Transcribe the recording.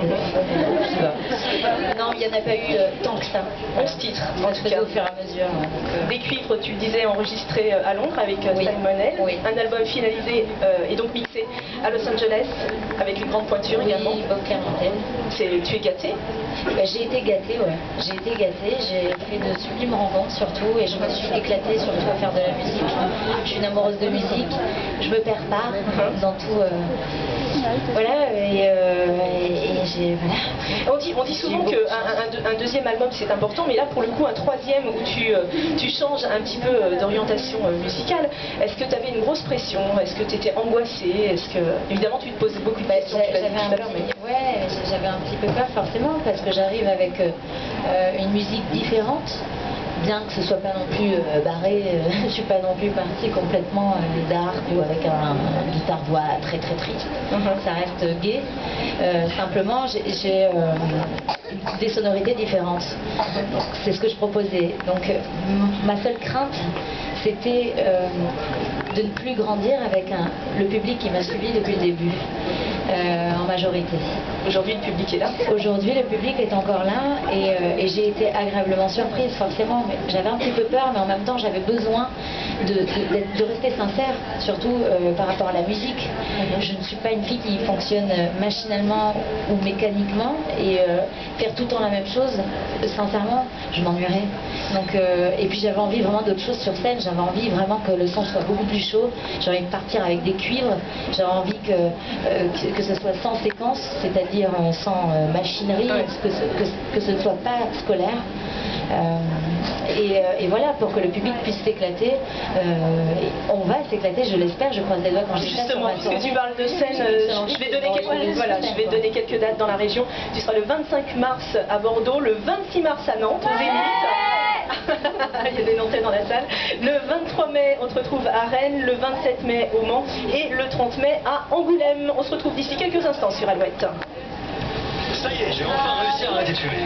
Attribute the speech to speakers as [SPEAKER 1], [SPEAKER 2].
[SPEAKER 1] Je sais pas. Non, il n'y en a pas eu tant que ça.
[SPEAKER 2] 11 titres, en tout
[SPEAKER 1] Ça se faisait
[SPEAKER 2] cas.
[SPEAKER 1] au fur et à mesure.
[SPEAKER 2] Des cuivres, tu disais, enregistrés à Londres avec
[SPEAKER 1] Oui.
[SPEAKER 2] Simon L.
[SPEAKER 1] Oui.
[SPEAKER 2] Un album finalisé et donc mixé à Los Angeles avec une grande pointure également.
[SPEAKER 1] Oui, Bob Clermont-Tel.
[SPEAKER 2] Tu es gâté.
[SPEAKER 1] J'ai été gâtée, ouais. J'ai été gâtée, j'ai fait de sublimes rencontres surtout et je me suis éclatée surtout à faire de la musique. Je suis une amoureuse de musique, je me perds pas dans tout. Voilà, et j'ai. Voilà.
[SPEAKER 2] On dit souvent qu'un deuxième album c'est important, mais là pour le coup un troisième où tu changes un petit peu d'orientation musicale. Est-ce que tu avais une grosse pression? Est-ce que tu étais angoissée? Est-ce que évidemment tu te posais beaucoup de questions?
[SPEAKER 1] J'avais un petit peu peur forcément parce que j'arrive avec une musique différente. Bien que ce soit pas non plus barré, je suis pas non plus partie complètement dark ou avec un guitare-voix très très triste. Ça reste gai. Simplement, j'ai des sonorités différentes. C'est ce que je proposais. Donc, ma seule crainte, c'était de ne plus grandir avec le public qui m'a suivi depuis le début, en majorité.
[SPEAKER 2] Aujourd'hui, le public est là.
[SPEAKER 1] Aujourd'hui, le public est encore là et j'ai été agréablement surprise, forcément. J'avais un petit peu peur, mais en même temps, j'avais besoin de rester sincère, surtout par rapport à la musique. Je ne suis pas une fille qui fonctionne machinalement ou mécaniquement et faire tout le temps la même chose, sincèrement, je m'ennuierais. Donc, et puis j'avais envie vraiment d'autre chose sur scène, j'avais envie vraiment que le son soit beaucoup plus chaud, j'avais envie de partir avec des cuivres, j'avais envie que ce soit sans séquence, c'est-à-dire sans machinerie, que ce ne soit pas scolaire. Et voilà, pour que le public puisse s'éclater, on va s'éclater, je l'espère, je croise les doigts quand je dis ça.
[SPEAKER 2] Justement, puisque tu parles de scène, je vais donner quelques dates dans la région. Tu seras le 25 mars à Bordeaux, le 26 mars à Nantes, au Zénith. Il y a des Nantais dans la salle. Le 23 mai, on se retrouve à Rennes, le 27 mai au Mans et le 30 mai à Angoulême. On se retrouve d'ici quelques instants sur Alouette.
[SPEAKER 3] Ça y est, j'ai enfin réussi à arrêter de fumer.